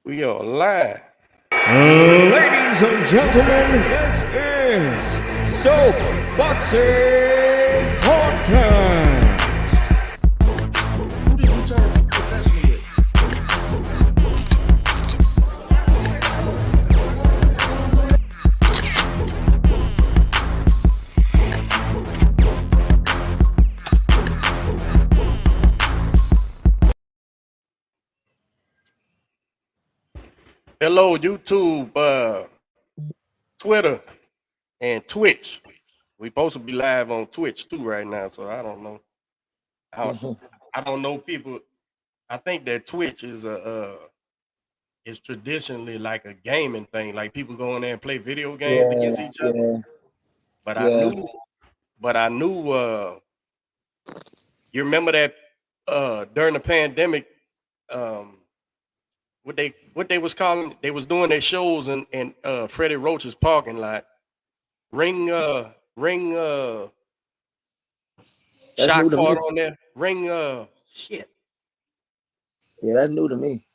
We are live. Ladies and gentlemen, this is Soap Boxing Podcast. Who did you turn professional with? Hello, YouTube, Twitter, and Twitch. We supposed to be live on Twitch too right now, so I don't know. I don't know people. I think that Twitch is traditionally like a gaming thing. Like people go in there and play video games against each other. But I knew you remember that during the pandemic, what they was calling, they was doing their shows in Freddie Roach's parking lot. Ring That's Shock new to me. fought on there. Shit. Yeah, that's new to me.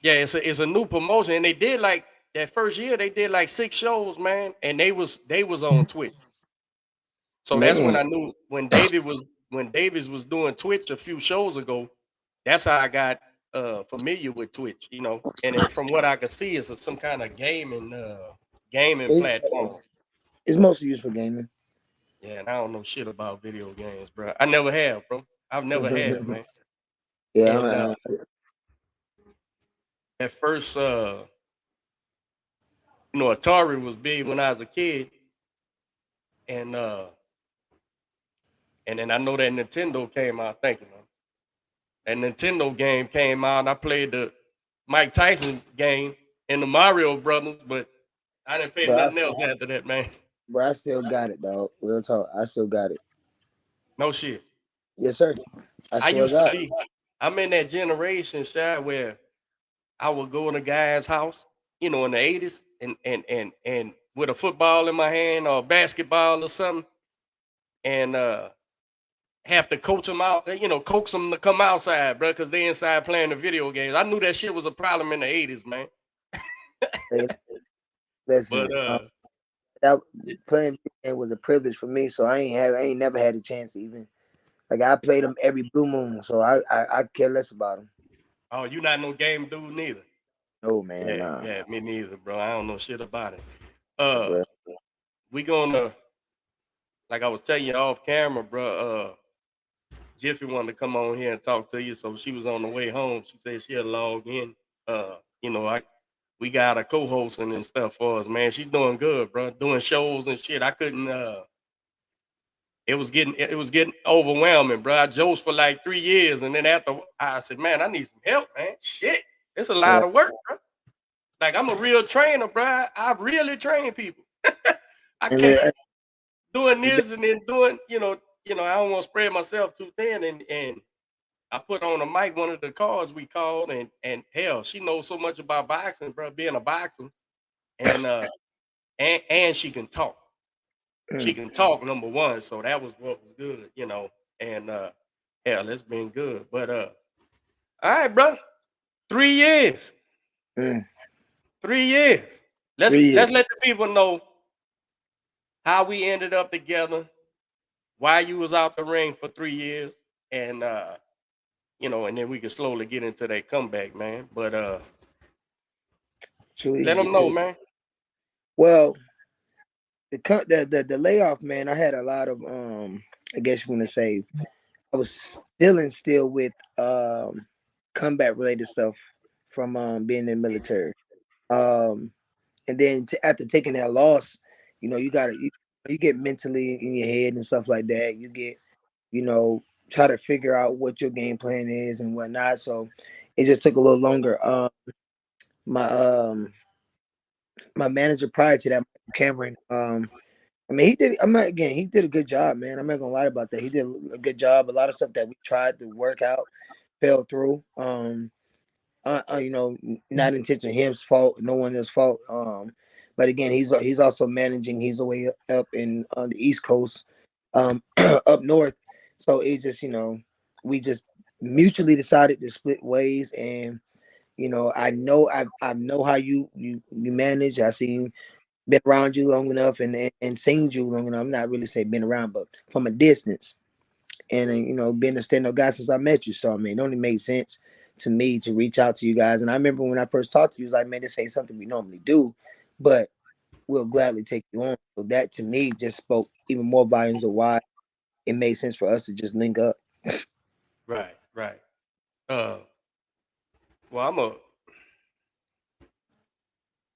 Yeah, it's a new promotion, and they did like that first year. They did like 6 shows, man, and they was on Twitch. So that's when Man, I knew when Davis was doing Twitch a few shows ago. That's how I got familiar with Twitch, And then from what I could see, it's some kind of gaming it, platform. it's mostly used for gaming. Yeah, and I don't know shit about video games, bro. I never have, bro. I've never had, man. Yeah, And at first, Atari was big when I was a kid, and then I know that Nintendo came out. Thank you, man. That Nintendo game came out. And I played the Mike Tyson game and the Mario Brothers, but I didn't play nothing else after that, man. Bro, I still got it, dog. Real talk, I still got it. No shit. Yes, sir. I used to be. I'm in that generation, Shad, where I would go in a guy's house, in the 80s, and with a football in my hand or a basketball or something, and have to coach them out, coax them to come outside, bro, because they inside playing the video games. I knew that shit was a problem in the 80s, man. Listen, But that playing video game was a privilege for me, so I ain't never had a chance to even. Like I played them every blue moon, so I care less about them. Oh, you not no game dude neither. Oh man, Yeah, nah. yeah, me neither, bro. I don't know shit about it. Bro. We gonna, like I was telling you off camera, bro. Jiffy wanted to come on here and talk to you, so she was on the way home. She said she'll log in. We got a co-hosting and stuff for us, man. She's doing good, bro. Doing shows and shit. I couldn't. It was getting overwhelming, bro. I joked for like 3 years, and then after I said, man, I need some help, man. Shit, it's a lot of work, bro. Like I'm a real trainer, bro. I really train people. I can't doing this and then doing, I don't want to spread myself too thin, and I put on a mic one of the cards we called, and hell, she knows so much about boxing, bro, being a boxer, and she can talk. She can talk, number one, so that was what was good, and hell, it's been good. But all right, bro. 3 years. 3 years. Let's let the people know how we ended up together, why you was out the ring for 3 years, and and then we can slowly get into that comeback, man. But let them know, man. Well, the layoff, man. I had a lot of I guess you want to say, I was dealing still with combat related stuff from being in the military. And then after taking that loss, you get mentally in your head and stuff like that. You get, try to figure out what your game plan is and whatnot. So it just took a little longer. My manager prior to that, Cameron, he did. He did a good job, man. I'm not gonna lie about that. He did a good job. A lot of stuff that we tried to work out fell through. Not intentionally his fault, no one else's fault. But again, he's also managing. He's away up in on the East Coast, up north. So it's just we just mutually decided to split ways, and You know, I know how you manage. I seen been around you long enough and seen you long enough. I'm not really saying been around, but from a distance. And you know, been a stand-up guy since I met you. So I mean, it only made sense to me to reach out to you guys. And I remember when I first talked to you, it was like, man, this ain't something we normally do, but we'll gladly take you on. So that to me just spoke even more volumes of why it made sense for us to just link up. Right, right. Uh, well,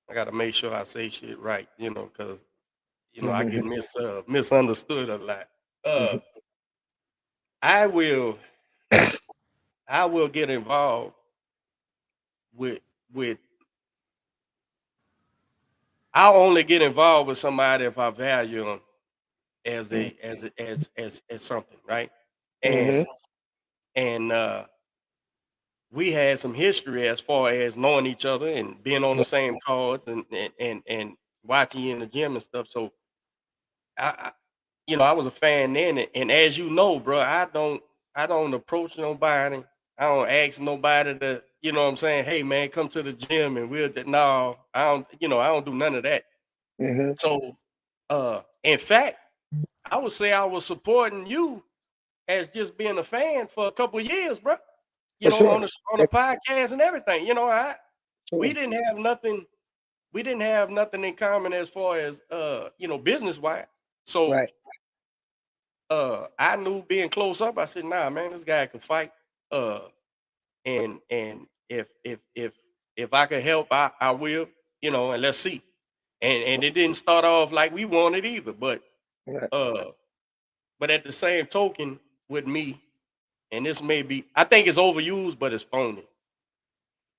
I gotta make sure I say shit right, because I get misunderstood a lot. Uh, I will I will get involved with with I'll only get involved with somebody if I value them as as something, right? And Mm-hmm. and we had some history as far as knowing each other and being on the same cards and watching you in the gym and stuff. So I I was a fan then, and as you know, bro, I don't approach nobody. I don't ask nobody to, what I'm saying, hey man, come to the gym and no, I don't do none of that. Mm-hmm. So in fact, I would say I was supporting you as just being a fan for a couple of years, bro. For On sure. the podcast and everything. We Sure. didn't have nothing. We didn't have nothing in common as far as business wise. So Right. I knew being close up, I said, nah, man, this guy can fight. Uh and if I could help, I will, and let's see. And it didn't start off like we wanted either, Right. uh but at the same token with me, and this may be, I think it's overused, but it's phony.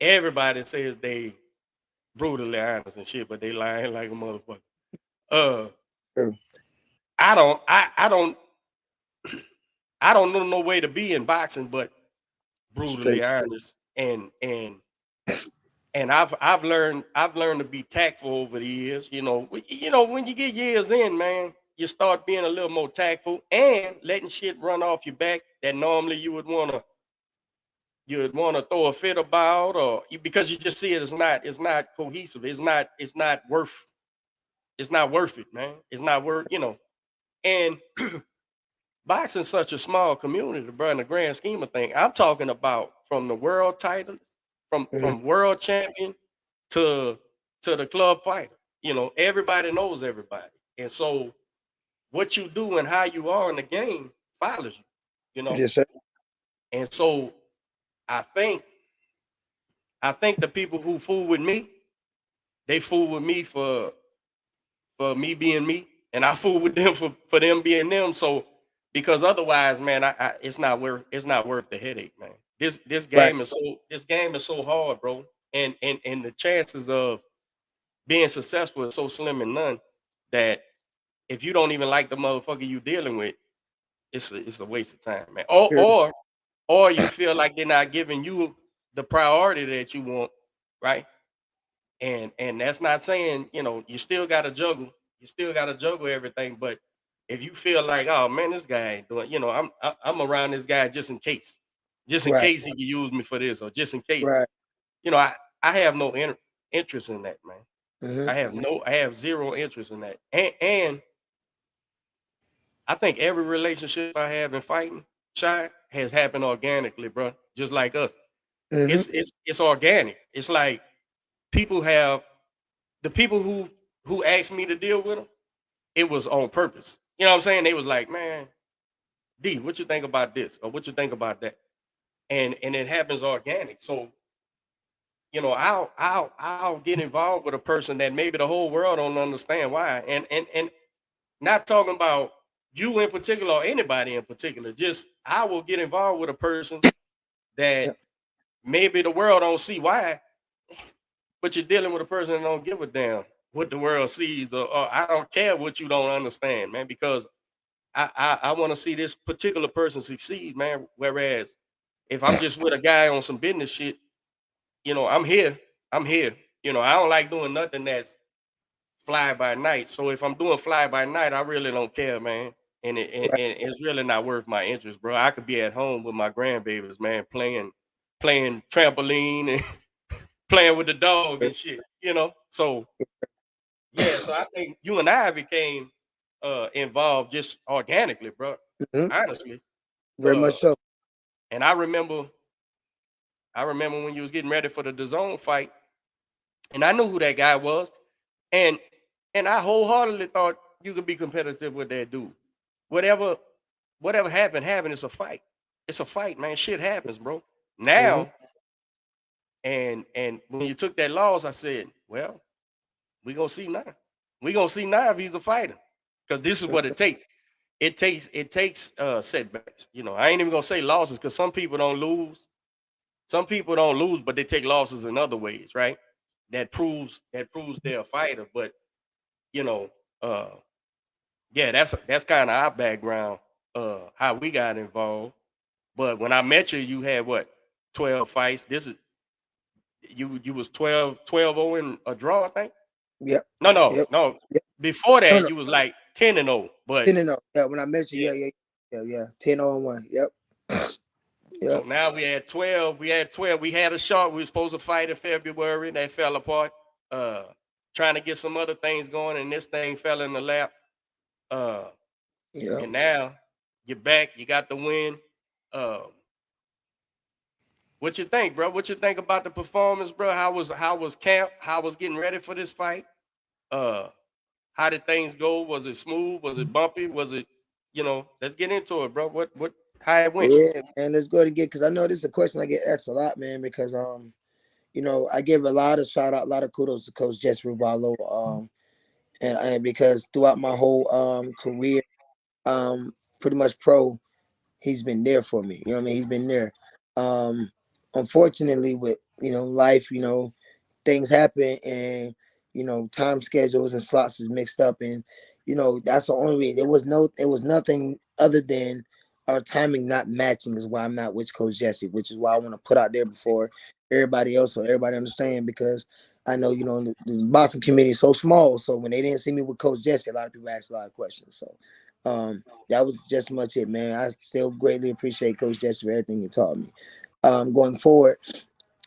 Everybody says they brutally honest and shit, but they lying like a motherfucker. Uh True. I don't I don't know no way to be in boxing but brutally Straight. honest, and I've learned to be tactful over the years. When you get years in, man, you start being a little more tactful and letting shit run off your back that normally you would wanna throw a fit about, because you just see it as it's not cohesive. It's not worth it, man. It's not worth. And boxing's such a small community, bro, in the grand scheme of things. I'm talking about from the world titles, from Mm-hmm. from world champion to the club fighter. Everybody knows everybody. And so what you do and how you are in the game follows you, you know. Yes, sir. And so I think I think the people who fool with me, they fool with me for me being me, and I fool with them for them being them. So because otherwise, man, it's not worth the headache, man. This Right. game is so hard, bro, and the chances of being successful is so slim and none that if you don't even like the motherfucker you dealing with, it's a waste of time, man. Or True. or or you feel like they're not giving you the priority that you want, right? And that's not saying, you still gotta juggle. You still gotta juggle everything. But if you feel like, oh man, this guy ain't doing, I'm around this guy just in Right. case he can use me for this, or just in case, Right. you know, I I have no interest in that, man. Mm-hmm. I have zero interest in that. And I think every relationship I have in fighting, Shy, has happened organically, bro. Just like us. Mm-hmm. It's organic. It's like people have the people who asked me to deal with them, it was on purpose. You know what I'm saying? They was like, man, D, what you think about this? Or what you think about that? And it happens organic. So, I'll get involved with a person that maybe the whole world don't understand why. And not talking about you in particular or anybody in particular. Just I will get involved with a person that Yep. maybe the world don't see why, but you're dealing with a person that don't give a damn what the world sees, or I don't care what you don't understand, man, because I want to see this particular person succeed, man. Whereas if I'm just with a guy on some business shit, I'm here. I'm here. I don't like doing nothing that's fly by night. So if I'm doing fly by night, I really don't care, man. Right. And it's really not worth my interest, bro. I could be at home with my grandbabies, man, playing trampoline and playing with the dog and shit, you know. So yeah, so I think you and I became involved just organically, bro. Mhm. Honestly. Very much so. And I remember when you was getting ready for the DAZN fight, and I knew who that guy was, and I wholeheartedly thought you could be competitive with that dude. Whatever happened, it's a fight. It's a fight, man. Shit happens, bro. Mhm. Now, and when you took that loss, I said, well, we gonna see now. We gonna see now if he's a fighter, because this is what it takes. It takes setbacks. You know, I ain't even gonna say losses because some people don't lose. Some people don't lose, but they take losses in other ways, right? That proves they're a fighter. But you know, uh, yeah, that's kind of our background, how we got involved. But when I met you, you had what, 12 fights. This is you was 12-0 in a draw, I think. Yep. No, no, Yep. no. Yep. Before No, that, no. you was like 10-0. But 10-0. Yeah, when I met you, yeah, yeah. 10-1. Yep. so Yep. now we had 12. We had 12. We had a shot. We were supposed to fight in February. That fell apart. Uh, Trying to get some other things going, and this thing fell in the lap. Uh, Yep. and now you're back. You got the win. Um, what you think, bro? What you think about the performance, bro? How was camp? How was getting ready for this fight? Uh, how did things go? Was it smooth? Was it bumpy? Was it, let's get into it, bro. How it went? Yeah, man. Let's go to get because I know this is a question I get asked a lot, man. Because I give a lot of shout out, a lot of kudos to Coach Jesse Ruballo. And because throughout my whole career, pretty much pro, he's been there for me. You know what I mean? He's been there. Um, Unfortunately, with life, things happen, and time schedules and slots is mixed up, and that's the only reason. It was nothing other than our timing not matching is why I'm not with Coach Jesse, which is why I want to put out there before everybody else, so everybody understand, because I know the boxing community is so small, so when they didn't see me with Coach Jesse, a lot of people asked a lot of questions. So that was just much it, man. I still greatly appreciate Coach Jesse for everything he taught me. Going forward,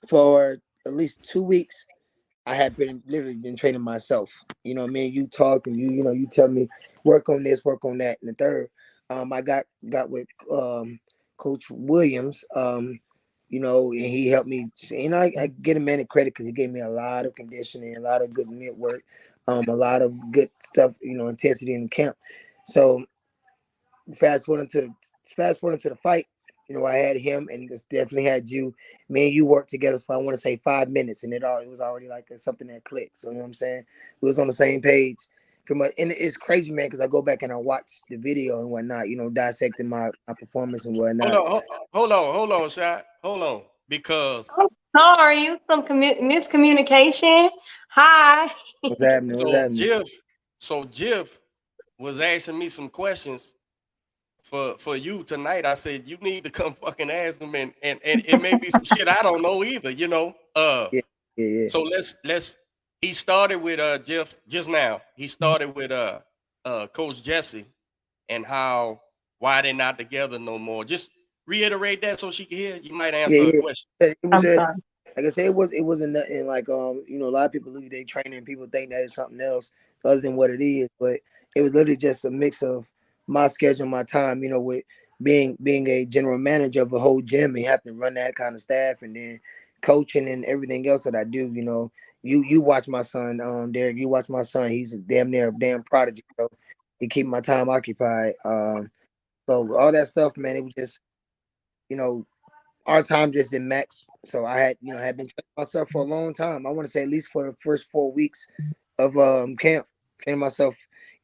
for at least 2 weeks, I had literally been training myself. Me and you talk, and you tell me work on this, work on that. And the third, I got with Coach Williams, and he helped me. I get a man credit because he gave me a lot of conditioning, a lot of good mid work, a lot of good stuff, intensity in the camp. So fast forwarding to the fight, I had him and just definitely had you. Me and you worked together for I want to say 5 minutes, and it was already like something that clicked. So you know what I'm saying? We was on the same page. Pretty much, and it's crazy, man, because I go back and I watch the video and whatnot, dissecting my performance and Hold whatnot. on, hold on, Shot. Hold on, because I'm sorry, some miscommunication. Hi. What's happening? What's so happening? Jeff was asking me some questions for you tonight. I said you need to come fucking ask him, and it may be some shit I don't know either. Yeah, yeah. So let's. He started with Jeff just now. He started with Coach Jesse and why they're not together no more. Just reiterate that so she can hear. You might answer her Yeah. question. It was I'm just sorry. like I said, it wasn't nothing like a lot of people leave their training, people think that is something else other than what it is, but it was literally just a mix of my schedule, my time, with being a general manager of a whole gym and have to run that kind of staff, and then coaching and everything else that I do. You watch my son, Derek. You watch my son. He's damn near a damn prodigy. So he keep my time occupied. So all that stuff, man. It was just you know our time just didn't match. So I had been training myself for a long time. I want to say at least for the first 4 weeks of camp, training myself.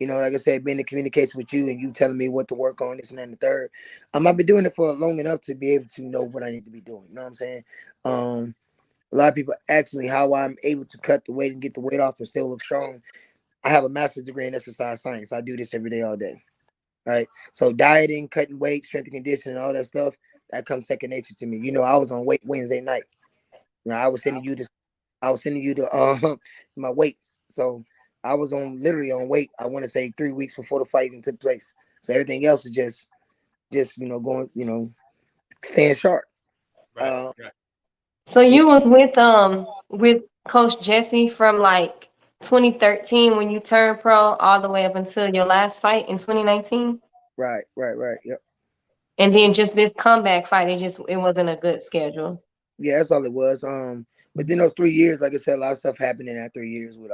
Like I said, being in communication with you and you telling me what to work on, this and that and the third. I've been doing it for long enough to be able to know what I need to be doing. You know what I'm saying? A lot of people ask me how I'm able to cut the weight and get the weight off and still look strong. I have a master's degree in exercise science. I do this every day, all day. Right. So dieting, cutting weight, strength and conditioning, all that stuff, that comes second nature to me. I was on weight Wednesday night. I was sending you this. I was sending you the my weights. So I was literally on weight. I want to say 3 weeks before the fight even took place. So everything else is just going, staying sharp. Right, Uh, right. So yeah, you was with with Coach Jesse from like 2013 when you turned pro all the way up until your last fight in 2019? Right. Yep. And then just this comeback fight, it wasn't a good schedule. Yeah, that's all it was. But then those 3 years, like I said, a lot of stuff happened in that 3 years with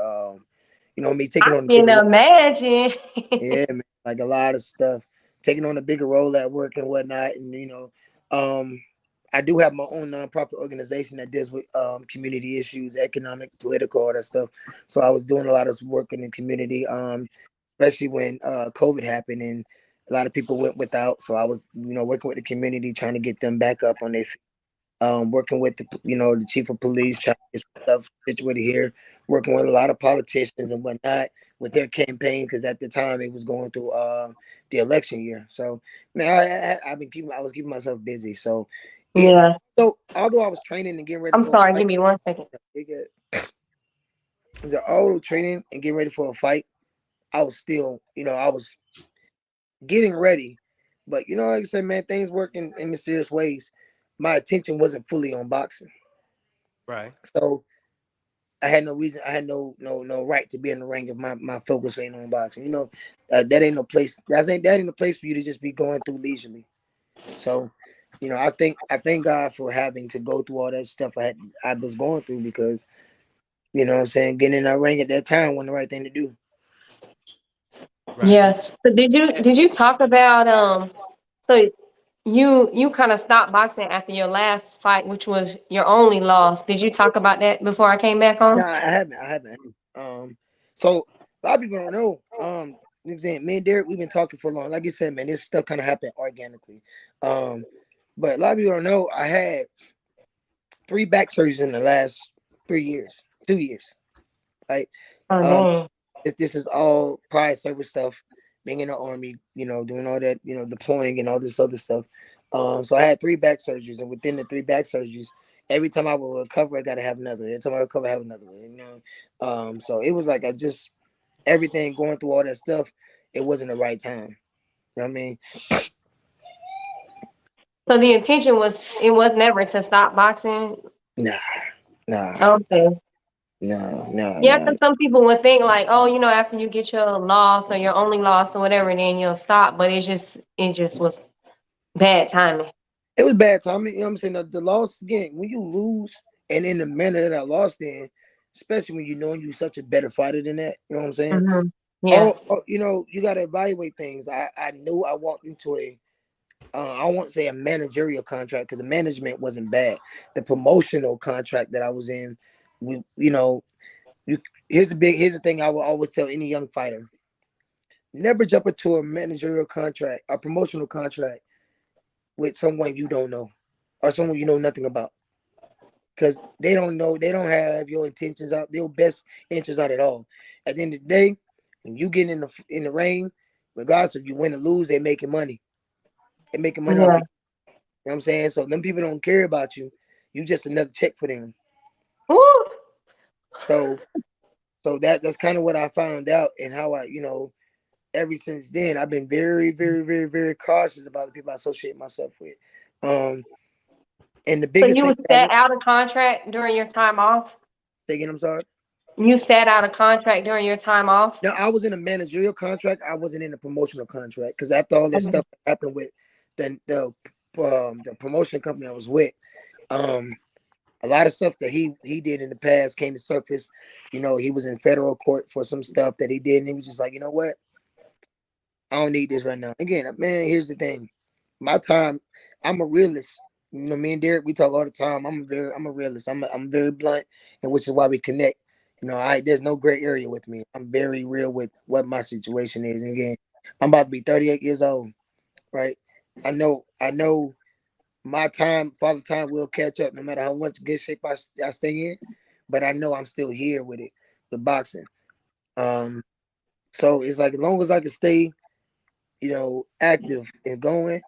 me taking I on a can bigger role. imagine. Yeah, man, like a lot of stuff, taking on a bigger role at work and whatnot, and I do have my own nonprofit organization that deals with community issues, economic, political, all that stuff. So I was doing a lot of work in the community, especially when COVID happened and a lot of people went without. So I was, working with the community, trying to get them back up on their feet. Working with the chief of police, trying to get stuff situated here, working with a lot of politicians and whatnot with their campaign because at the time it was going through the election year. So man, I was keeping myself busy. So Yeah. so although I was training and getting ready I'm for a sorry, fight, give me 1 second. although training and getting ready for a fight, I was still, I was getting ready. But like I said, man, things work in mysterious ways. My attention wasn't fully on boxing. Right. So I had no reason. I had no right to be in the ring if my focus ain't on boxing. That ain't no place. That ain't the place for you to just be going through leisurely. So, I thank God for having to go through all that stuff I was going through because, what I'm saying, getting in that ring at that time wasn't the right thing to do. Right. Yeah. So did you talk about so you kind of stopped boxing after your last fight, which was your only loss. Did you talk about that before I came back No, on? I haven't. I haven't. So a lot of people don't know. You know, saying, me and Derek, we've been talking for long. Like you said, man, this stuff kind of happened organically. But a lot of people don't know. I had 3 back surgeries in the last 3 years, 2 years. Like, Oh um, dang. this is all prior service stuff. Being in the army, doing all that, deploying and all this other stuff. So I had 3 back surgeries, and within the 3 back surgeries, every time I would recover, I got to have another. Every time I recover, I have another one. So it was like everything going through all that stuff. It wasn't the right time. You know what I mean? So the intention was never to stop boxing. Nah, nah, Okay. Yeah, nah. because some people would think like, oh, after you get your loss or your only loss or whatever, then you'll stop. But it just was bad timing. It was bad timing. You know what I'm saying? The loss again, when you lose, and in the manner that I lost in, especially when you know you're such a better fighter than that. You know what I'm saying? Hmm. Yeah. You got to evaluate things. I knew I walked into I won't say a managerial contract because the management wasn't bad. The promotional contract that I was in, here's the thing I will always tell any young fighter: never jump into a managerial contract, a promotional contract with someone you don't know or someone you know nothing about. Because they don't know, they don't have your intentions out, your best interests out at all. At the end of the day, when you get in the ring, regardless if you win or lose, they're making money. They're making money off Yeah. you. You know what I'm saying? So them people don't care about you. You just another check for them. Woo. So that's kind of what I found out and how ever since then I've been very, very, very, very cautious about the people I associate myself with. And the So biggest thing you that I sat out of contract during your time off? say again, I'm sorry. You sat out of contract during your time off? Now I was in a managerial contract. I wasn't in a promotional contract because after all this Mhm. stuff happened with the promotion company I was with, a lot of stuff that he did in the past came to surface. He was in federal court for some stuff that he did, and he was just like, you know what? I don't need this right now. Again, man, here's the thing. My time, I'm a realist. Me and Derek, we talk all the time. I'm a realist. I'm very blunt, and which is why we connect. There's no gray area with me. I'm very real with what my situation is. And again, I'm about to be 38 years old, right? I know my time, father time will catch up no matter how much good shape I stay in. But I know I'm still here with it, with boxing. Um, so it's like as long as I can stay active and going,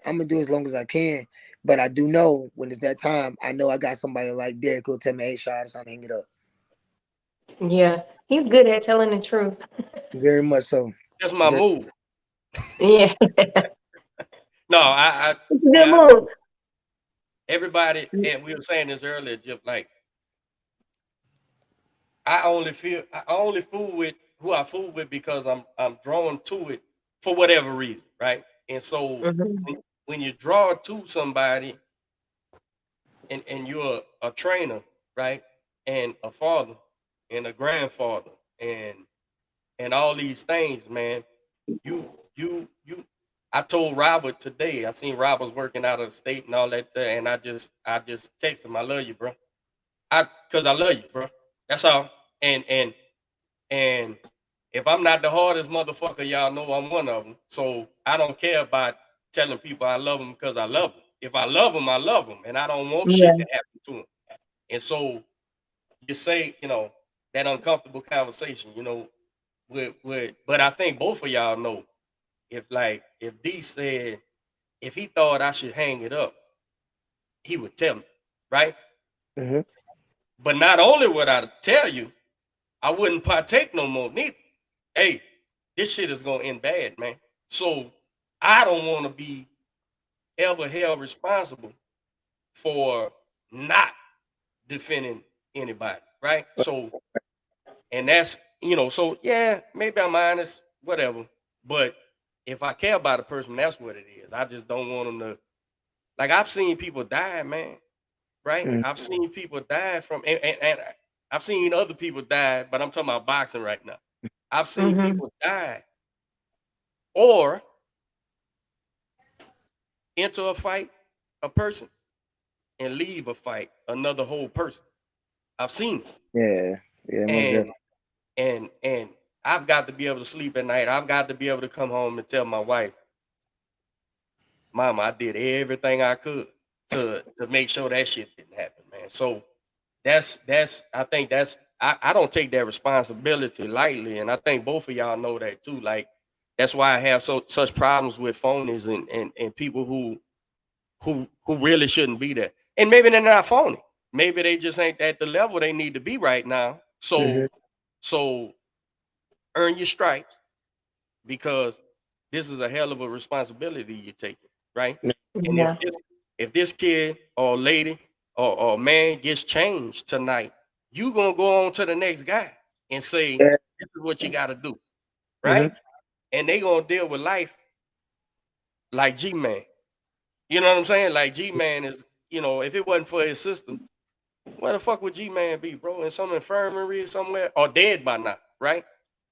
I'm gonna do as long as I can. But I do know when it's that time, I know I got somebody like Derek who'll tell me, hey, Shad, it's time to hang it up. Yeah. He's good at telling the truth. Very much so. That's my move. Yeah. No, I It's a good yeah, move. everybody, and we were saying this earlier, just like I only fool with who I fool with because I'm drawn to it for whatever reason, right? And so Mhm. when you draw to somebody and you're a trainer, right? And a father and a grandfather and all these things, man. You I told Robert today, I seen Robert was working out of the state and all that, and I just text him, I love you, bro. Cause I love you, bro. That's all. And if I'm not the hardest motherfucker, y'all know I'm one of them. So I don't care about telling people I love them because I love them. If I love them, and I don't want shit Yeah. to happen to them. And so you say, that uncomfortable conversation, but I think both of y'all know if D said if he thought I should hang it up, he would tell me, right? Mm-hmm. But not only would I tell you, I wouldn't partake no more neither. Hey, this shit is gonna end bad, man. So I don't want to be ever held responsible for not defending anybody, right? So, and that's so yeah, maybe I'm honest, whatever. But if I care about a person, that's what it is. I just don't want them to like I've seen people die, man, right? Mm-hmm. I've seen people die and I've seen other people die, but I'm talking about boxing right now. I've seen Mhm. people die or enter a fight, a person, and leave a fight, another whole person. I've seen it. Yeah, yeah, most And definitely. and I've got to be able to sleep at night. I've got to be able to come home and tell my wife, Mama, I did everything I could to make sure that shit didn't happen, man. So that's I think I don't take that responsibility lightly. And I think both of y'all know that too. Like that's why I have such problems with phonies and people who really shouldn't be there. And maybe they're not phony. Maybe they just ain't at the level they need to be right now. Mm-hmm. So earn your stripes because this is a hell of a responsibility you're taking, right? And Yeah. if this kid or lady or man gets changed tonight, you gonna go on to the next guy and say, Yeah. this is what you gotta do, right? Mm-hmm. And they gonna deal with life like G-Man. You know what I'm saying? Like G-Man is, if it wasn't for his system, where the fuck would G-Man be, bro? In some infirmary somewhere or dead by now, right?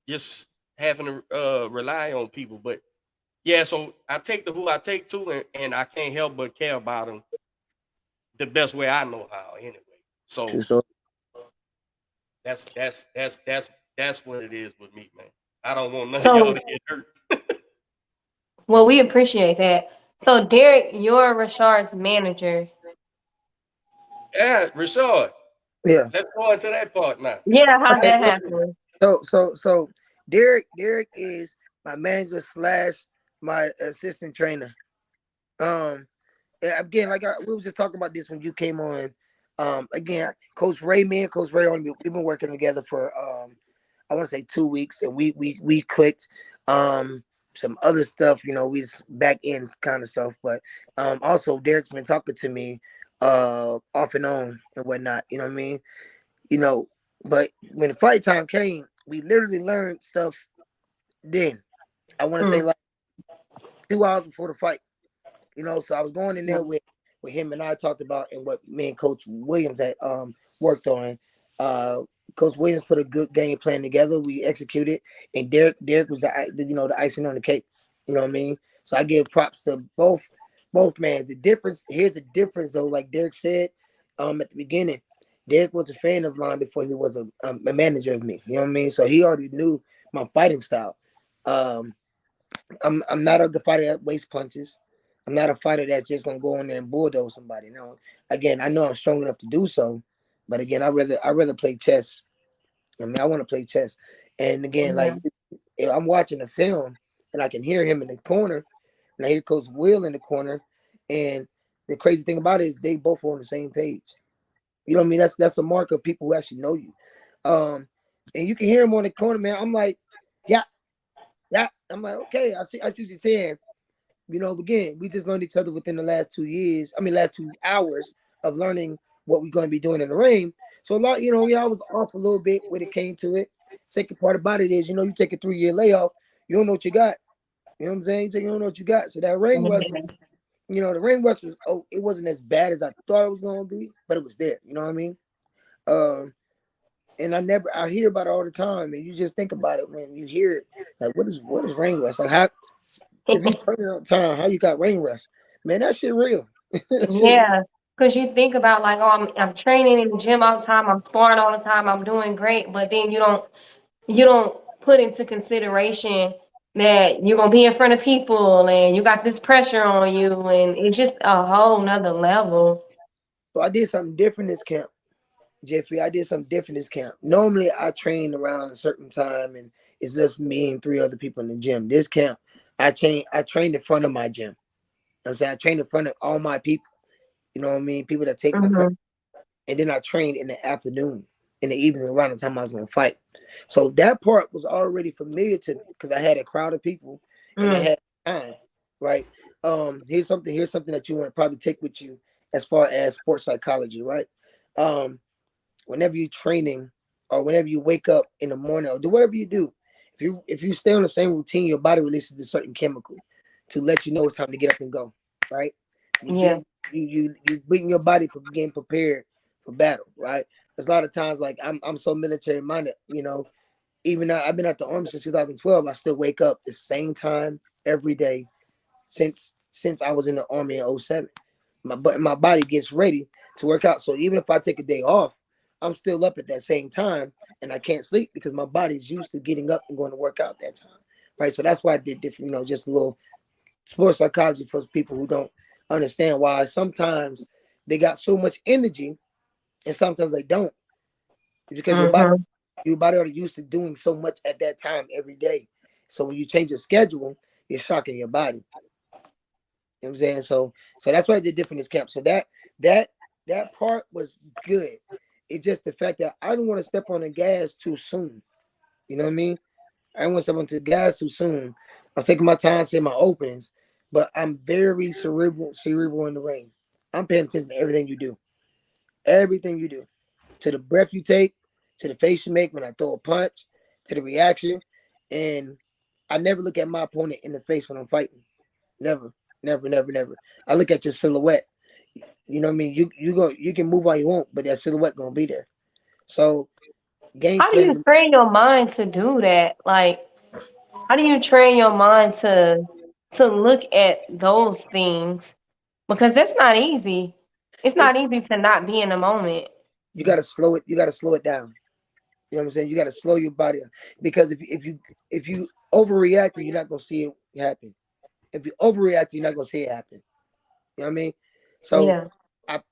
Just having to rely on people. But yeah, so I take the who I take to, and I can't help but care about them the best way I know how, anyway. So So, that's what it is with me, man. I don't want none of y'all So, to get hurt. well, we appreciate that. So, Derek, you're Rashard's manager. Yeah, Rashard, yeah. let's go into that part now. Yeah, how'd Okay. that happen? So Derek is my manager slash my assistant trainer. Again, we was just talking about this when you came on. Again, me and Coach Ray we've been working together for I want to say 2 weeks, and we clicked. Some other stuff, we just back end kind of stuff, but also Derek's been talking to me off and on and whatnot. You know what I mean? You know, but when the fight time came, we literally learned stuff then. I want to say Mm. like 2 hours before the fight. So I was going in there with him, and I talked about and what me and Coach Williams had worked on. Uh, Coach Williams put a good game plan together. We executed, and Derek was the icing on the cake. You know what I mean? So I give props to both man. Here's the difference though. Like Derek said, at the beginning, Derek was a fan of mine before he was a manager of me. You know what I mean? So he already knew my fighting style. Um, I'm not a fighter that wastes punches. I'm not a fighter that's just gonna go in there and bulldoze somebody. No, again, I know I'm strong enough to do so, but again, I rather play chess. I mean, I want to play chess. And again, Yeah. like if I'm watching a film and I can hear him in the corner, and I hear Coach Will in the corner, and the crazy thing about it is they both are on the same page. You know what I mean? That's a mark of people who actually know you. And you can hear him on the corner, man. I'm like, yeah, yeah. I'm like, okay, I see what you're saying. Again, we just learned each other within the last 2 years. I mean, last 2 hours of learning what we're going to be doing in the ring. So a lot, I was off a little bit when it came to it. Second part about it is, you take a 3-year layoff, you don't know what you got. You know what I'm saying? You don't know what you got. So that ring rust was, the ring rust was, it wasn't as bad as I thought it was gonna be, but it was there. You know what I mean? And I hear about it all the time, and you just think about it when you hear it. Like, what is ring rust? Like, how if you turn it on time, how you got ring rust? Man, that shit real. That shit real. Yeah, because you think about like, oh, I'm training in the gym all the time, I'm sparring all the time, I'm doing great, but then you don't put into consideration that you're gonna be in front of people and you got this pressure on you, and it's just a whole nother level. So I did something different this camp. Jeffrey, I did something different this camp. Normally, I train around a certain time, and it's just me and 3 other people in the gym. This camp, I trained in front of my gym. You know what I'm saying? I trained in front of all my people. You know what I mean? People that take my class. Hmm. And then I trained in the afternoon, in the evening, around the time I was going to fight. So that part was already familiar to me because I had a crowd of people and I Mm. had time, right? Here's something that you want to probably take with you as far as sports psychology, right? Um, Whenever you're training or whenever you wake up in the morning or do whatever you do, if you stay on the same routine, your body releases a certain chemical to let you know it's time to get up and go, right? You Yeah. get you beating your body for getting prepared for battle, right? There's a lot of times like I'm so military minded, even though I've been at the army since 2012, I still wake up the same time every day since I was in the army in '07. My body gets ready to work out. So even if I take a day off, I'm still up at that same time and I can't sleep because my body's used to getting up and going to work out that time. Right. So that's why I did different, just a little sports psychology for people who don't understand why sometimes they got so much energy and sometimes they don't. It's because Hmm. your body already used to doing so much at that time every day. So when you change your schedule, you're shocking your body. You know what I'm saying? So that's what I did different in this camp. So that part was good. It's just the fact that I don't want to step on the gas too soon. You know what I mean? I don't want to step on the gas too soon. I'm taking my time, saying my opens, but I'm very cerebral in the ring. I'm paying attention to everything you do, to the breath you take, to the face you make when I throw a punch, to the reaction, and I never look at my opponent in the face when I'm fighting. Never, never, never, never. I look at your silhouette. You know what I mean? You can move all you want, but that silhouette gonna be there. So game How do you plan. train your mind to do that? Like, how do you train your mind to look at those things? Because that's not easy. It's not It's easy to not be in the moment. you gotta slow it. You gotta slow it down. You know what I'm saying? You gotta slow your body down. Because if you overreact, you're not gonna see it happen. If you overreact, you're not gonna see it happen. You know what I mean? So Yeah.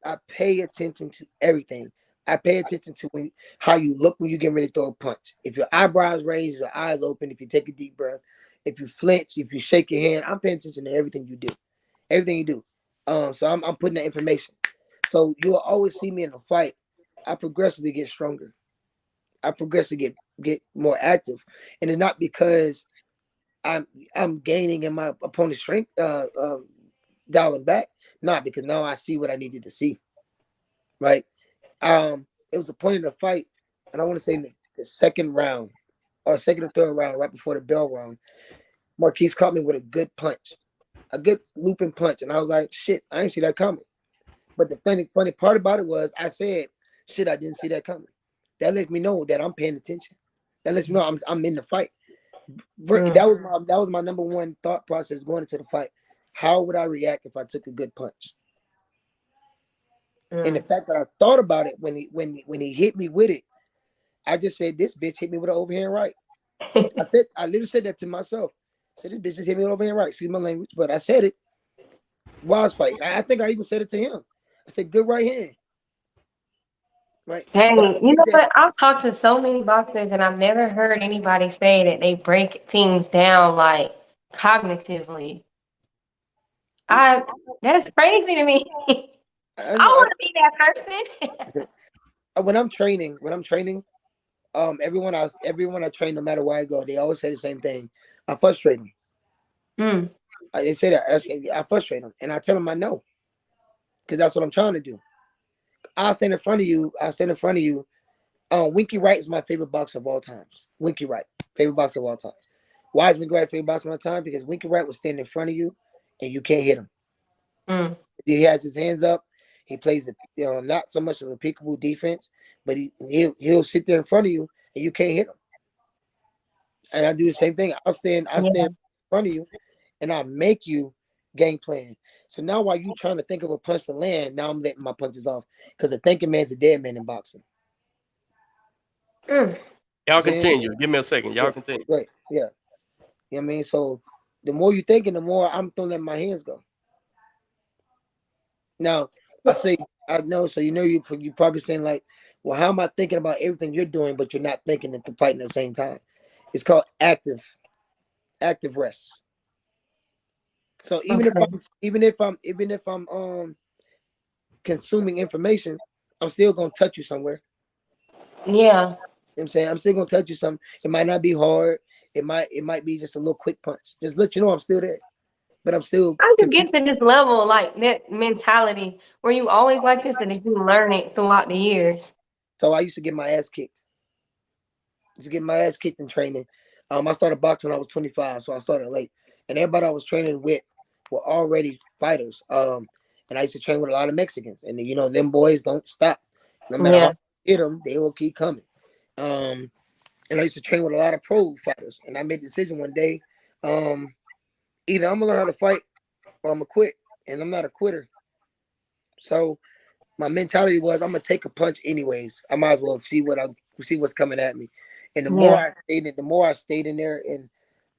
I pay attention to everything. I pay attention to how you look when you get ready to throw a punch. If your eyebrows raised, your eyes open, if you take a deep breath, if you flinch, if you shake your hand, I'm paying attention to everything you do. Everything you do. So I'm putting that information. So you'll always see me in a fight. I progressively get stronger. I progressively get more active. And it's not because I'm gaining in my opponent's strength, dialing back. Not because now I see what I needed to see. Right. It was a point in the fight, and I want to say in the second round or second or third round, right before the bell rung, Marquise caught me with a good punch, a good looping punch, and I was like, "Shit, I didn't see that coming." But the funny part about it was, I said, "Shit, I didn't see that coming." That lets me know that I'm paying attention. That lets me know I'm in the fight. Mm. That was my number one thought process going into the fight. How would I react if I took a good punch? And the Mm. fact that I thought about it when he hit me with it, I just said, "This bitch hit me with an overhand right." I literally said that to myself. I said, "This bitch just hit me with an overhand right." Excuse my language, but I said it while I was fighting. I think I even said it to him. I said, "Good right hand." Right. But I Dang, you think know that what? I've talked to so many boxers and I've never heard anybody say that they break things down like cognitively. it, I That's crazy to me. I I know want to be that person. when I'm training, everyone I train, no matter where I go, they always say the same thing. I frustrate them. Mm. They say that I frustrate them, and I tell them I know, because that's what I'm trying to do. I'll stand in front of you. I'll stand in front of you. Winky Wright is my favorite boxer of all times. Winky Wright, favorite boxer of all time. Why is Winky Wright favorite boxer of all time? Because Winky Wright will stand in front of you, and you can't hit him. Mm. He has his hands up. He plays not so much of a peekaboo defense, but he'll sit there in front of you, and you can't hit him. And I do the same thing. I'll stand in front of you, and I'll make you game plan. So now while you trying to think of a punch to land, now I'm letting my punches off because the thinking man's a dead man in boxing. Mm. Y'all continue. Give me a second. Y'all continue. Right. Yeah. You know what I mean? So the more you're thinking, the more I'm throwing letting my hands go. Now, I know, so you probably saying like, well, how am I thinking about everything you're doing, but you're not thinking and fighting at the same time? It's called active rest. So even if I'm consuming information, I'm still gonna touch you somewhere. Yeah. You know what I'm saying? I'm still gonna touch you something. It might not be hard. It might be just a little quick punch. Just let you know I'm still there. But I'm still How you get to this level, like that mentality? Were you always like this, or did you learn it throughout the years? So I used to get my ass kicked. In training. I started boxing when I was 25, so I started late. And everybody I was training with were already fighters. And I used to train with a lot of Mexicans. And them boys don't stop. No matter how you hit them, they will keep coming. And I used to train with a lot of pro fighters. And I made the decision one day, either I'm gonna learn how to fight or I'm gonna quit. And I'm not a quitter. So my mentality was I'm gonna take a punch anyways. I might as well see what's coming at me. And the more I stayed in there and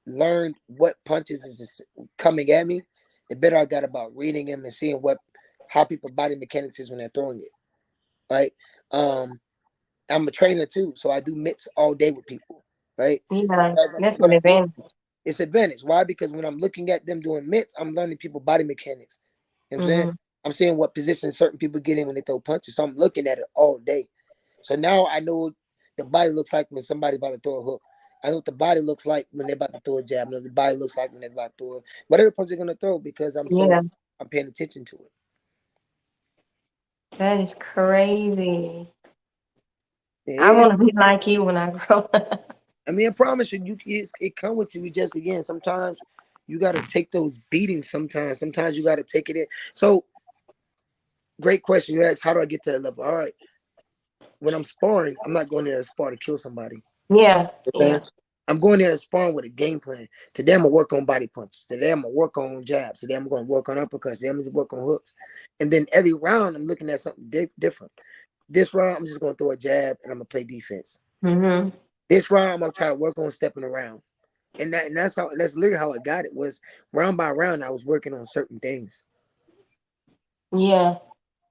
learned what punches is coming at me, the better I got about reading them and seeing how people body mechanics is when they're throwing it. Right. I'm a trainer too, so I do mitts all day with people. Right. Yeah, that's an advantage. It's advantage. Why? Because when I'm looking at them doing mitts, I'm learning people body mechanics. You know what I'm saying? I'm seeing what position certain people get in when they throw punches. So I'm looking at it all day. So now I know what the body looks like when somebody's about to throw a hook. I know what the body looks like when they're about to throw a jab. I know what the body looks like when they're about to throw whatever punch they're gonna throw because I'm paying attention to it. That is crazy. Yeah. I want to be like you when I grow up. I mean, I promise you, it come with you. Just again, sometimes you got to take those beatings. Sometimes you got to take it in. So, great question. You asked, how do I get to that level? All right. When I'm sparring, I'm not going there to spar to kill somebody. Yeah. I'm going there to spar with a game plan. Today, I'm going to work on body punches. Today, I'm going to work on jabs. Today, I'm going to work on uppercuts. Today, I'm going to work on hooks. And then every round, I'm looking at something different. This round, I'm just going to throw a jab and I'm going to play defense. Mm-hmm. This round, I'm going to try to work on stepping around. And that's literally how I got it, was round by round, I was working on certain things. Yeah.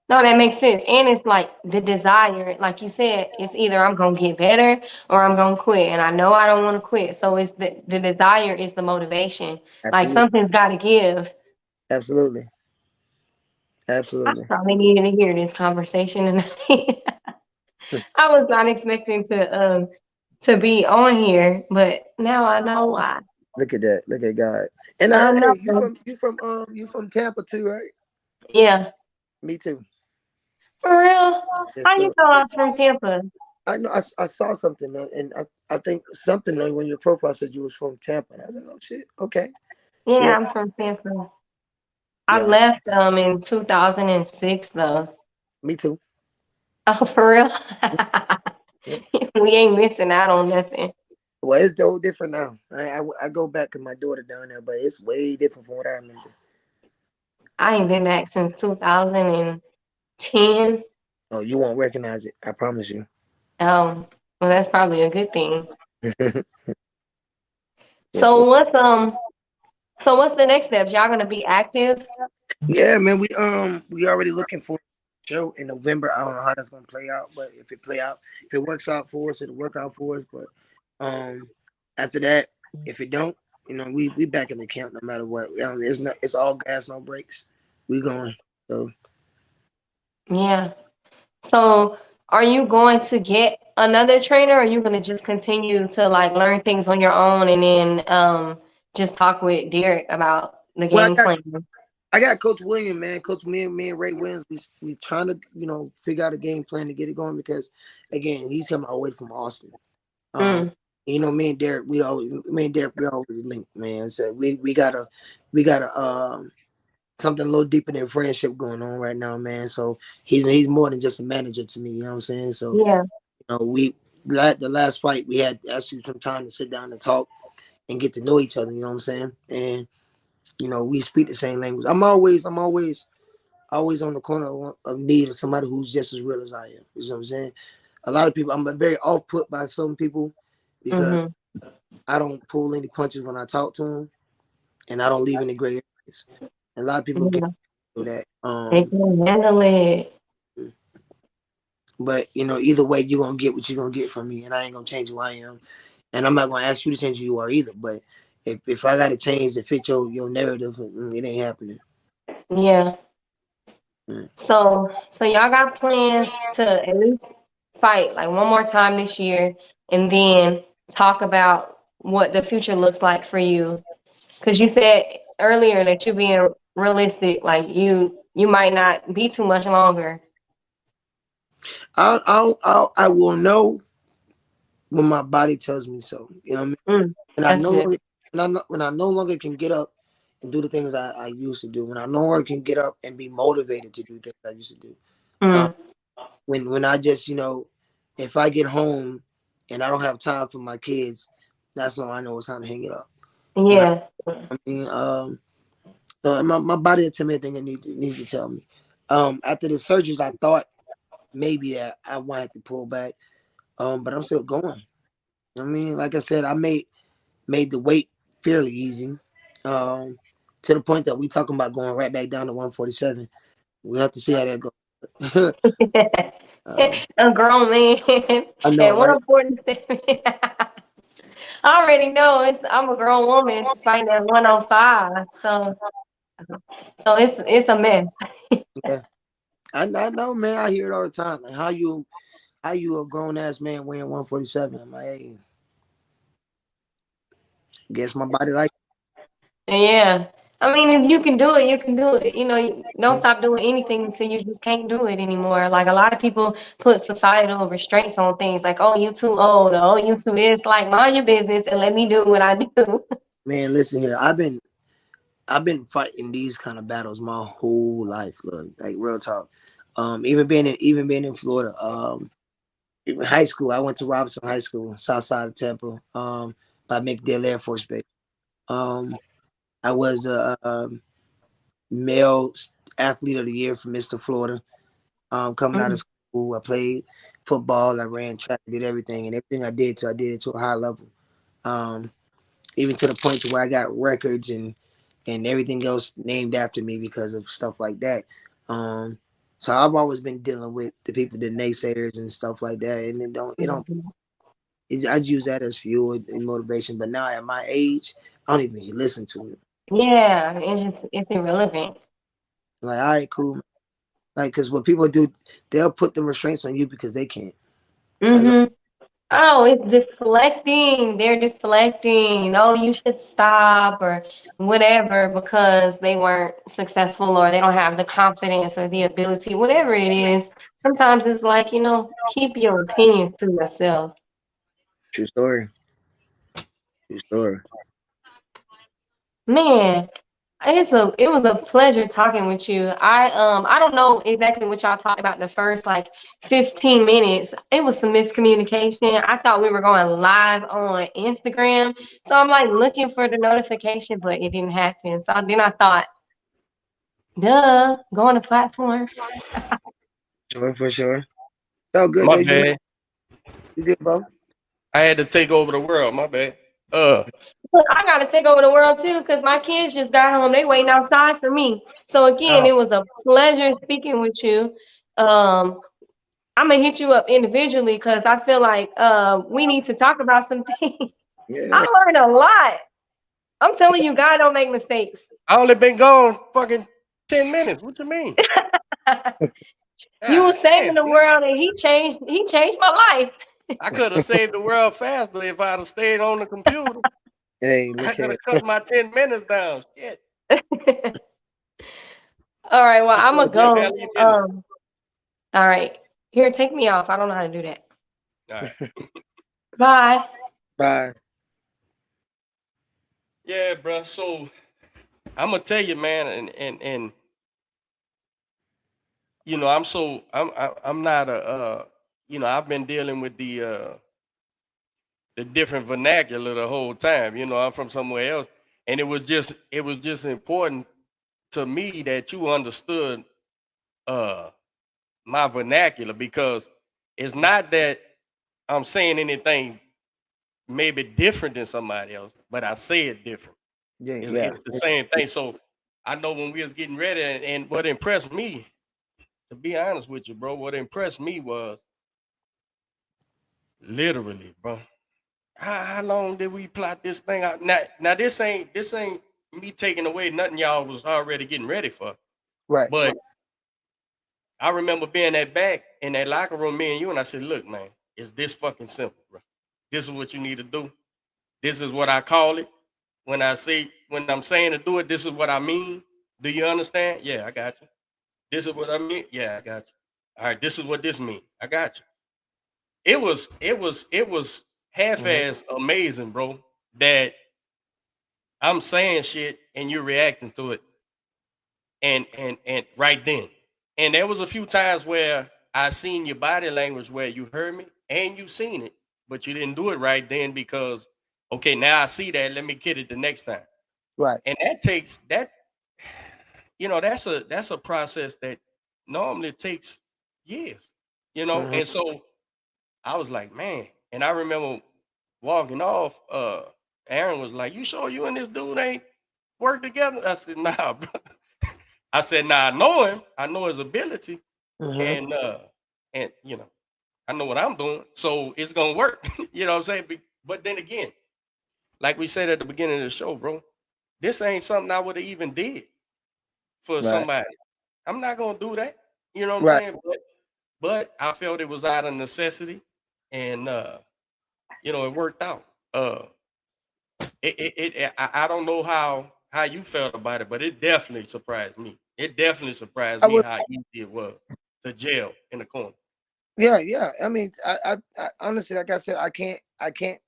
No, that makes sense. And it's like the desire, like you said, it's either I'm going to get better or I'm going to quit. And I know I don't want to quit. So it's the desire is the motivation. Absolutely. Like something's got to give. Absolutely. I probably needed to hear this conversation. And I was not expecting to be on here, but now I know why. Look at that. Look at God. And you from Tampa too, right? Yeah. Me too. For real? How you know I was from Tampa? I know I saw something and I think something when your profile said you was from Tampa. And I was like, oh shit, okay. Yeah, I'm from Tampa. I left in 2006 though. Me too. Oh, for real? We ain't missing out on nothing. Well, it's so different now. I go back with my daughter down there, but it's way different from what I remember. I ain't been back since 2010. Oh, you won't recognize it. I promise you. Well, that's probably a good thing. So what's the next steps? Y'all gonna be active? Yeah, man. We already looking for a show in November. I don't know how that's gonna play out, but if it works out for us, it'll work out for us. But after that, if it don't, we back in the camp no matter what. It's all gas, no brakes. We going. So yeah. So are you going to get another trainer, or are you going to just continue to like learn things on your own and then just talk with Derek about the game plan? I got Coach William, man. Coach me and Ray Williams, we trying to, figure out a game plan to get it going because, again, he's coming away from Austin. Mm. Me and Derek, we always linked, man. So we got something a little deeper than friendship going on right now, man. So he's more than just a manager to me. You know what I'm saying? So Yeah. The last fight we had actually some time to sit down and talk and get to know each other. You know what I'm saying? And we speak the same language. I'm always on the corner of need of somebody who's just as real as I am. You know what I'm saying? A lot of people, I'm very off put by some people because I don't pull any punches when I talk to them, and I don't leave any gray areas. And a lot of people can do that. They can handle it. But either way, you're gonna get what you're gonna get from me, and I ain't gonna change who I am, and I'm not gonna ask you to change who you are either. But if I gotta change to fit your narrative, it ain't happening. Yeah. So y'all got plans to at least fight like one more time this year, and then talk about what the future looks like for you. Because you said earlier that you're being realistic, like you might not be too much longer. I will know when my body tells me so. You know what I mean? And when I no longer can get up and do the things I used to do. When I no longer can get up and be motivated to do things I used to do. When I just if I get home and I don't have time for my kids, that's when I know it's time to hang it up. Yeah. So my body will tell me everything it need to tell me. After the surgeries, I thought maybe that I wanted to pull back, but I'm still going. I mean, like I said, I made the weight fairly easy, to the point that we talking about going right back down to 147. We'll have to see how that goes. A grown man I know, at right? 147. I already know I'm a grown woman fighting at 105. So it's a mess. Yeah, I know, man. I hear it all the time. Like how you a grown ass man weighing 147? I'm like, hey, guess my body like. Yeah. I mean, if you can do it, you can do it. Don't stop doing anything until you just can't do it anymore. Like a lot of people put societal restraints on things like, oh, you too old, oh, you too this. Like, mind your business and let me do what I do. Man, listen here. I've been fighting these kind of battles my whole life. Look, like real talk. Even being in Florida. In high school, I went to Robinson High School, south side of Tampa. By McDill Air Force Base. I was a male athlete of the year for Mr. Florida. Coming out of school, I played football, I ran track, did everything, and everything I did it to a high level. Even to the point to where I got records and everything else named after me because of stuff like that. So I've always been dealing with the people, the naysayers and stuff like that, and I use that as fuel and motivation. But now at my age, I don't even listen to it. Yeah, it's irrelevant. Like, all right, cool. Like, because what people do, they'll put the restraints on you because they can't. Oh, it's deflecting. They're deflecting. Oh, you should stop or whatever because they weren't successful or they don't have the confidence or the ability, whatever it is. Sometimes it's like, keep your opinions to yourself. True story. True story. Man, it was a pleasure talking with you. I don't know exactly what y'all talked about the first like 15 minutes. It was some miscommunication. I thought we were going live on Instagram. So I'm like looking for the notification, but it didn't happen. So then I thought, duh, go on the platform. Sure, for sure. So good. My bad. You good, bro? I had to take over the world. My bad. I gotta take over the world too, because my kids just got home. They waiting outside for me. So again, it was a pleasure speaking with you. I'm gonna hit you up individually because I feel like we need to talk about some things. Yeah. I learned a lot. I'm telling you, God don't make mistakes. I only been gone fucking 10 minutes. What you mean? You were saving the world, and He changed my life. I could have saved the world faster if I'd have stayed on the computer. Hey, I look could here. have cut my 10 minutes down. Shit. All right, well, What's I'm gonna up, man? go. How you feeling? All right. Here, take me off. I don't know how to do that. All right. Bye. Bye. Yeah, bro. So I'm gonna tell you, man, and you know, I'm not a you know, I've been dealing with the different vernacular the whole time. You know, I'm from somewhere else, and it was just important to me that you understood uh my vernacular, because it's not that I'm saying anything maybe different than somebody else, but I say it different. Yeah, It's, yeah. it's the same thing. So I know when we was getting ready, and what impressed me, to be honest with you, bro, what impressed me was literally, bro. How long did we plot this thing out? Now this ain't me taking away nothing y'all was already getting ready for. Right. But I remember being that back in that locker room, me and you, and I said, look, man, it's this fucking simple, bro. This is what you need to do. This is what I call it. When I'm saying to do it, this is what I mean. Do you understand? Yeah, I got you. This is what I mean. Yeah, I got you. All right, this is what this means. I got you. It was Hmm. half-ass amazing, bro, that I'm saying shit and you're reacting to it, and right then. And there was a few times where I seen your body language where you heard me and you seen it, but you didn't do it right then because okay, now I see that. Let me get it the next time. Right. And that takes that, that's a process that normally takes years, Hmm. and so I was like, man. And I remember walking off, Aaron was like, you sure you and this dude ain't work together? I said, nah, bro. I said, nah, I know him. I know his ability. Hmm. And I know what I'm doing. So it's gonna work. You know what I'm saying? But then again, like we said at the beginning of the show, bro, this ain't something I would have even did for Right. somebody. I'm not gonna do that. You know what I'm Right. saying? But I felt it was out of necessity, and it worked out. Uh, I don't know how you felt about it, but it definitely surprised me. It definitely surprised I me was. how easy it was to jail in the corner. Yeah, yeah. I mean, I honestly, like I said, I can't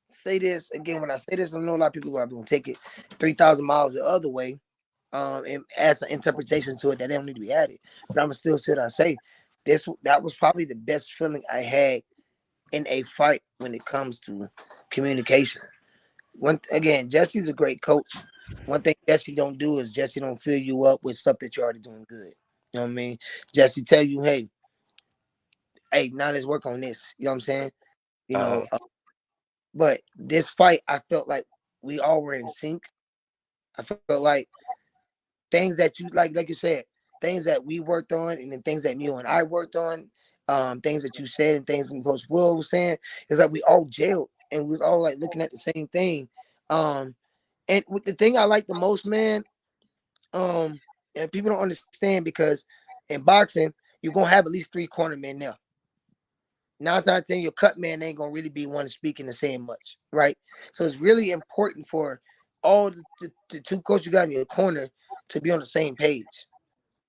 say this again. When I say this, I know a lot of people are going to take it 3,000 miles the other way, and add some interpretation to it that they don't need to be added. But I'm gonna still sit and say that was probably the best feeling I had in a fight when it comes to communication. One again, Jesse's a great coach. One thing Jesse don't do is Jesse don't fill you up with stuff that you're already doing good. You know what I mean? Jesse tell you, hey, now let's work on this. You know what I'm saying? You Uh-huh. know, but this fight, I felt like we all were in sync. I felt like things that you like you said, things that we worked on, and then things that you and I worked on, things that you said and things that Coach Will was saying, is that we all jailed and we was all like looking at the same thing. Um, and with the thing I like the most, man, and people don't understand because in boxing, you're gonna have at least three corner men now. 9 times out of 10, your cut man ain't gonna really be one speaking and saying much, right? So it's really important for all the two coaches you got in your corner to be on the same page,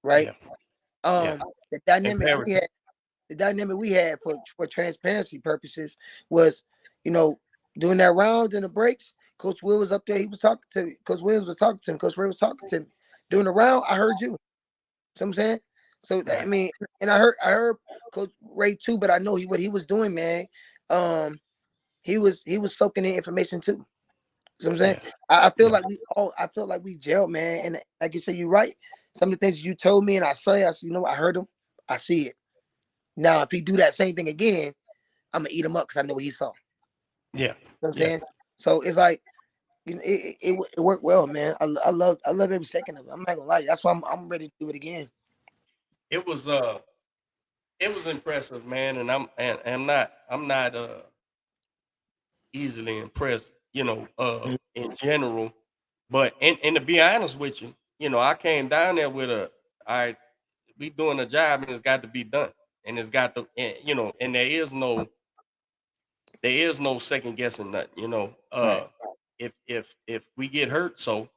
right? Yeah, yeah. Um, the dynamic we Imperative. had, the dynamic we had for transparency purposes was, you know, doing that round in the breaks. Coach Will was up there. He was talking to me. Coach Williams was talking to him. Coach Ray was talking to me. During the round, I heard you. See what I'm saying? So I Right. mean, and I heard Coach Ray too, but I know what he was doing, man. Um, he was soaking in information too. See what I'm saying? Yeah. I feel Yeah. like I feel like we gel, man. And like you said, you're right. Some of the things you told me and I said, you know, I heard him. I see it. Now, if he do that same thing again, I'm gonna eat him up because I know what he saw. You Yeah. know what I'm Yeah. saying? So it's like, you know, it worked well, man. I love every second of it. I'm not gonna lie to you. That's why I'm ready to do it again. It was it was impressive, man, and I'm not easily impressed, in general. But and to be honest with you, I came down there with I we doing a job and it's got to be done. And it's got to and there is no second guessing that, Right. if we get hurt, so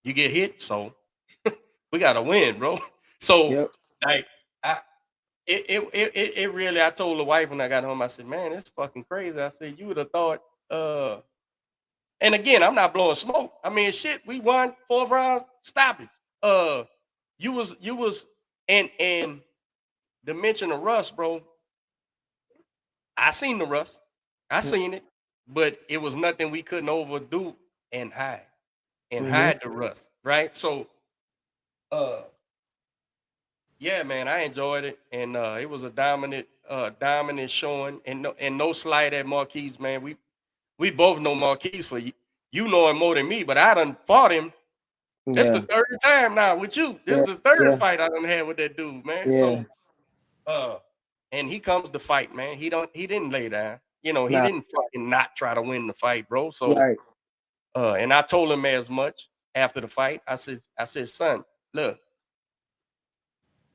you get hit, so We gotta win, bro. So Yep. like it really, I told the wife when I got home, I said, man, it's fucking crazy. I said, you would have thought, and again, I'm not blowing smoke. I mean, shit, we won 4th round stoppage. You was and the mention of Russ, bro. I seen the Russ. I seen it, but it was nothing we couldn't overdo and Mm-hmm. hide the Russ, right? So uh yeah, man, I enjoyed it, and it was a dominant showing, and no slight at Marquise, man. We both know Marquise for you. You know him more than me, but I done fought him. That's the Yeah. third time now with you. This is Yeah. the third Yeah. fight I done had with that dude, man. Yeah. So uh, and he comes to fight, man. He didn't lay down. You know, he Nah. didn't fucking not try to win the fight, bro. So Right. and I told him as much after the fight. I said, son, look,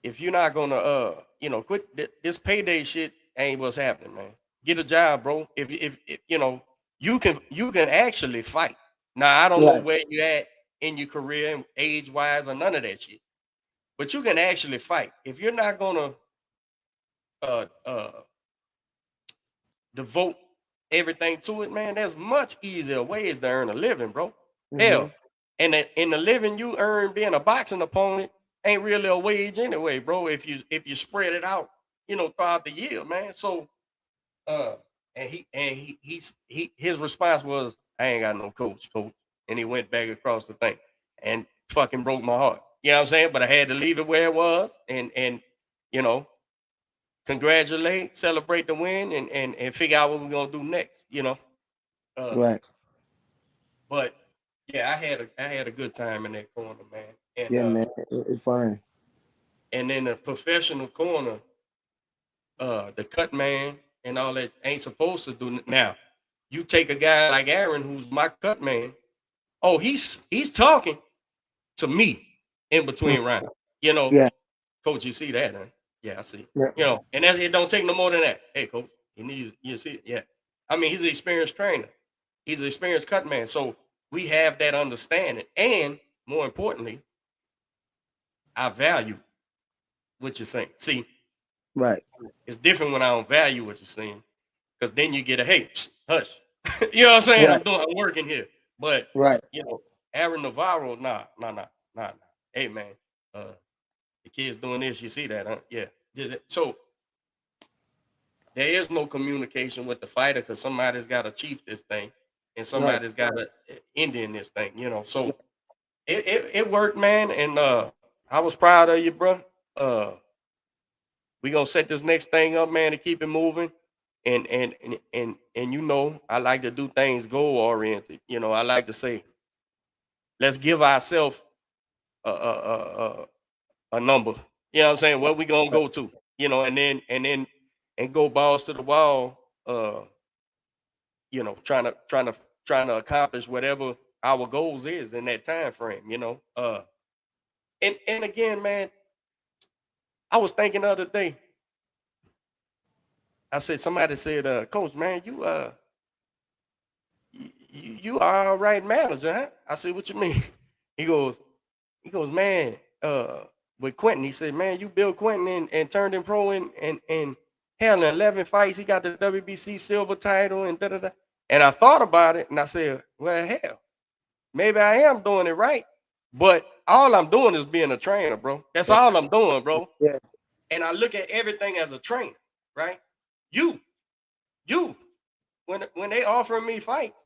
if you're not gonna quit this payday shit, ain't what's happening, man. Get a job, bro. If you can actually fight. Now I don't know Right. where you at in your career and age wise or none of that shit, but you can actually fight. If you're not gonna uh uh devote everything to it, man, there's much easier ways to earn a living, bro. Mm-hmm. Hell, and in the living you earn being a boxing opponent ain't really a wage anyway, bro. If you spread it out, throughout the year, man. So uh and his response was, I ain't got no coach. And he went back across the thing and fucking broke my heart. You know what I'm saying? But I had to leave it where it was and you know, congratulate, celebrate the win, and figure out what we're gonna do next. Uh, Right. but yeah, I had a good time in that corner, man. And Yeah, man. It's fine. and in the professional corner, the cut man and all that ain't supposed to do now. You take a guy like Aaron, who's my cut man. Oh, he's talking to me in Mm. between rounds. You know, Yeah. coach, you see that, huh? Yeah, I see. Yeah. And it don't take no more than that. Hey, coach, you see it? Yeah. I mean, he's an experienced trainer. He's an experienced cut man. So we have that understanding. And more importantly, I value what you're saying. See, Right. it's different when I don't value what you're saying. Because then you get a hey, psst, hush. You know what I'm saying? Right. I'm working here. But Right. Aaron Navarro, nah. Hey man, the kid's doing this. You see that, huh? Yeah. So there is no communication with the fighter because somebody's got to chief this thing and Right. somebody's got to end in this thing. So it worked, man. And I was proud of you, bro. We gonna set this next thing up, man, to keep it moving. And I like to do things goal oriented. I like to say, let's give ourselves a number. You know what I'm saying? What we gonna go to? And go balls to the wall. Trying to accomplish whatever our goals is in that time frame. And again, man, I was thinking the other day. I said somebody said, Coach, man, you are all right manager, huh? I said, what you mean? He goes, man, with Quentin, he said, man, you built Quentin and turned him pro and hell, in 11 fights, he got the WBC silver title and da-da-da. And I thought about it and I said, well, hell, maybe I am doing it right. But all I'm doing is being a trainer, bro. That's all I'm doing, bro. Yeah. And I look at everything as a trainer, right? You, when they offering me fights,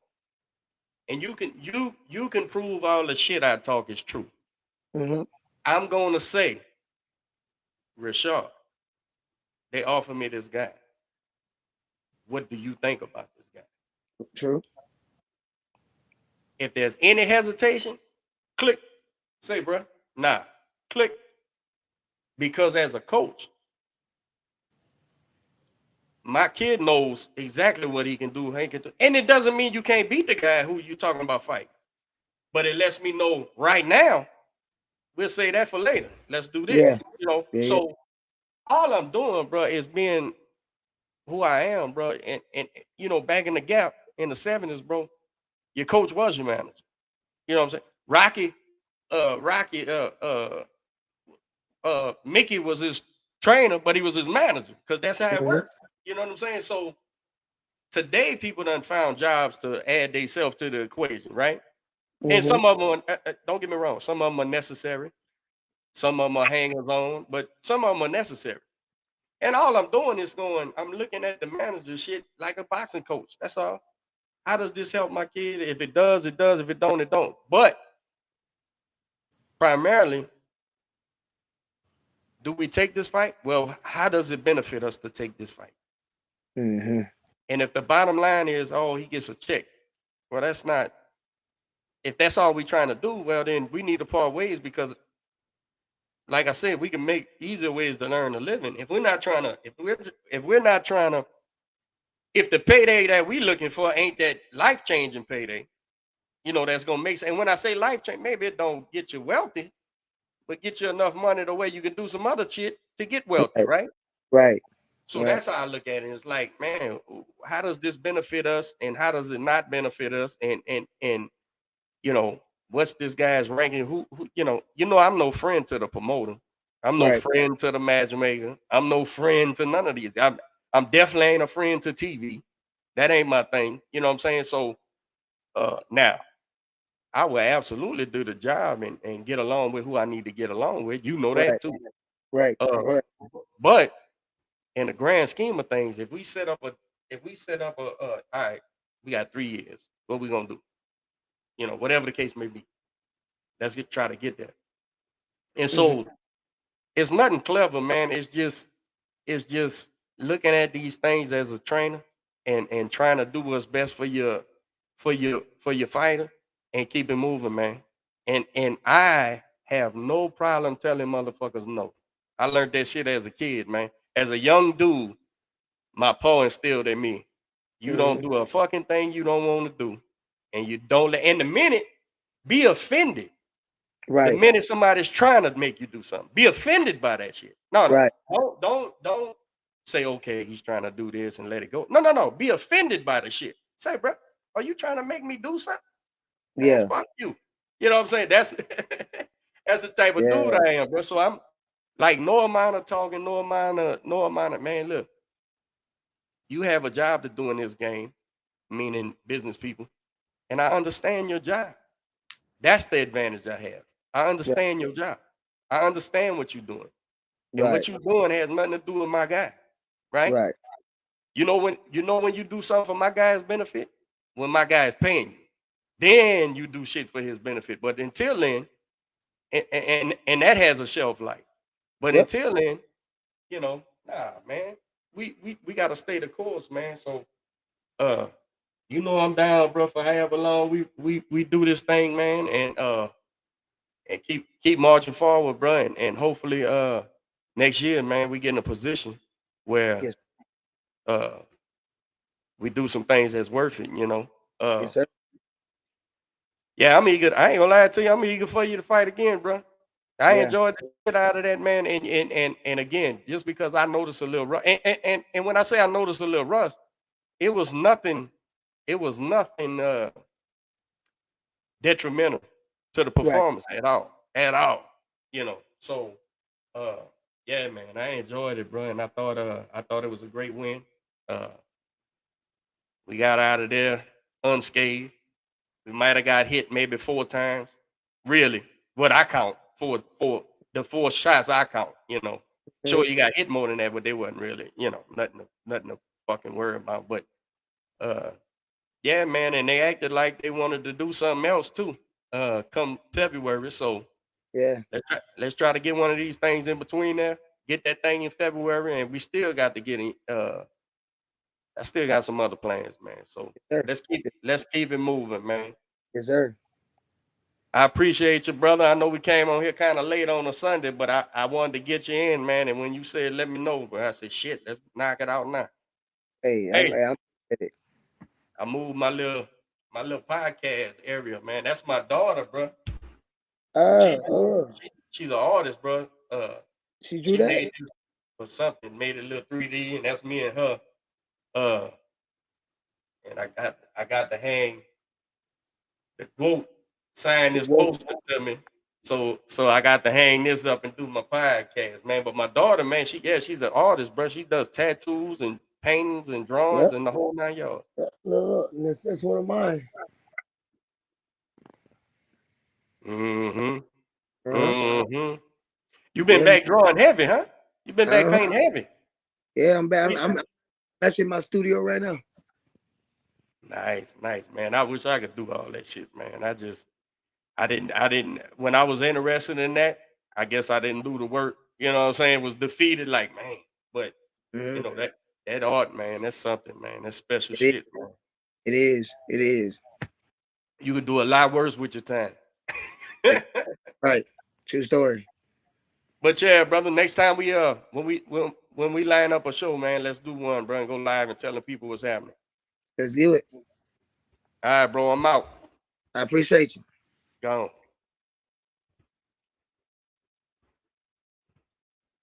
and you can prove all the shit I talk is true. Mm-hmm. I'm gonna say, Reshard, they offer me this guy. What do you think about this guy? True. If there's any hesitation, click. Say, bro, nah, click. Because as a coach, my kid knows exactly what he can do, and it doesn't mean you can't beat the guy who you talking about fighting. But it lets me know right now. We'll say that for later. Let's do this. Yeah. Yeah. So all I'm doing, bro, is being who I am, bro. And back in the gap in the 70s, bro, your coach was your manager. You know what I'm saying? Rocky Mickey was his trainer, but he was his manager because that's how it Mhm. works. You know what I'm saying? So today, people done found jobs to add themselves to the equation, right? And Mhm. some of them, don't get me wrong, some of them are necessary. Some of them are hangers on, but some of them are necessary. And all I'm doing is I'm looking at the manager shit like a boxing coach. That's all. How does this help my kid? If it does, it does. If it don't, it don't. But primarily, do we take this fight? Well, how does it benefit us to take this fight? Mhm. And if the bottom line is, oh, he gets a check, well, that's not. If that's all we're trying to do, well, then we need to part ways because, like I said, we can make easier ways to earn a living. If we're not trying to, if we're not trying to, if the payday that we looking for ain't that life changing payday, that's gonna make sense. And when I say life change, maybe it don't get you wealthy, but get you enough money the way you can do some other shit to get wealthy, Right. right? Right. So Right. that's how I look at it. It's like, man, how does this benefit us, and how does it not benefit us? And what's this guy's ranking? Who I'm no friend to the promoter. I'm no Right. friend to the matchmaker. I'm no friend to none of these. I'm definitely ain't a friend to TV. That ain't my thing. You know what I'm saying? So now I will absolutely do the job and get along with who I need to get along with. You know that Right. too. Right. Uh, Right. but in the grand scheme of things, if we set up a all right, we got 3 years. What we gonna do? Whatever the case may be. Try to get there. And Mhm. so it's nothing clever, man. It's just looking at these things as a trainer and trying to do what's best for your fighter and keep it moving, man. And I have no problem telling motherfuckers no. I learned that shit as a kid, man. As a young dude, my pa instilled in me. You don't Mhm. do a fucking thing you don't want to do. And you don't let in the minute be offended. The Right. minute somebody's trying to make you do something, be offended by that shit. No. Right. Don't say, okay, he's trying to do this and let it go. No. Be offended by the shit. Say, bro, are you trying to make me do something? Man, Yeah. fuck you. You know what I'm saying? That's that's the type of dude Yeah. I am, bro. So I'm like no amount of talking, no amount of man. Look, you have a job to do in this game, meaning business people, and I understand your job. That's the advantage I have. I Yeah. understand your job. I understand what you're doing. And Right. what you're doing has nothing to do with my guy. Right? Right. When you do something for my guy's benefit, when my guy is paying you, then you do shit for his benefit. But until then, and that has a shelf life. But Yep. until then, nah, man. We gotta stay the course, man. So uh I'm down, bro, for however long we do this thing, man, and keep marching forward, bro, and hopefully next year, man, we get in a position where Yes. uh we do some things that's worth it. Uh Yes, sir. yeah, I'm eager. I ain't gonna lie to you, I'm eager for you to fight again, bro. I Yeah. enjoyed the shit out of that, man. And again, just because I noticed a little rust, and when I say I noticed a little rust, it was nothing, detrimental to the Right. performance at all. At all. So uh yeah, man, I enjoyed it, bro. And I thought it was a great win. Uh we got out of there unscathed. We might have got hit maybe 4 times. Really, what I count for the 4 shots I count. Sure, Mhm. you got hit more than that, but they wasn't really, nothing to fucking worry about. But uh yeah, man, and they acted like they wanted to do something else too. Come February. So Yeah. let's try to get one of these things in between there. Get that thing in February, and we still got to get in. I still got some other plans, man. So Yes, sir. let's keep Yes, let's keep it moving, man. yes, sir. I appreciate you, brother. I know we came on here kind of late on a Sunday, but I wanted to get you in, man. And when you said let me know, bro, I said shit, let's knock it out now. Hey, Hey, I'm with it. I moved my little podcast area, man. That's my daughter, bro. She, Oh, she's an artist, bro. she drew She that. made this for something, made it a little 3D, and that's me and her. Uh, and I got to hang the quote, sign The this woke. poster to me, So I got to hang this up and do my podcast, man. But my daughter, man, she's an artist, bro. She does tattoos and paintings and drawings Yep. and the whole 9 yards. Look, that's one of mine. Mm-hmm. Uh-huh. Mm-hmm. You been Yeah, back drawing heavy, huh? You been back uh-huh. painting heavy. Yeah, I'm back. Appreciate I'm actually in my studio right now. Nice, man. I wish I could do all that shit, man. I didn't when I was interested in that, I guess I didn't do the work. You know what I'm saying? Was defeated like, man. But you know, Mhm. that art, man, that's something, man. That's special It is. shit, man. It is. It is. You could do a lot worse with your time. Right. True story. But yeah, brother, next time when we line up a show, man, let's do one, bro, and go live and telling people what's happening. Let's do it. All right, bro, I'm out. I appreciate you. Gone.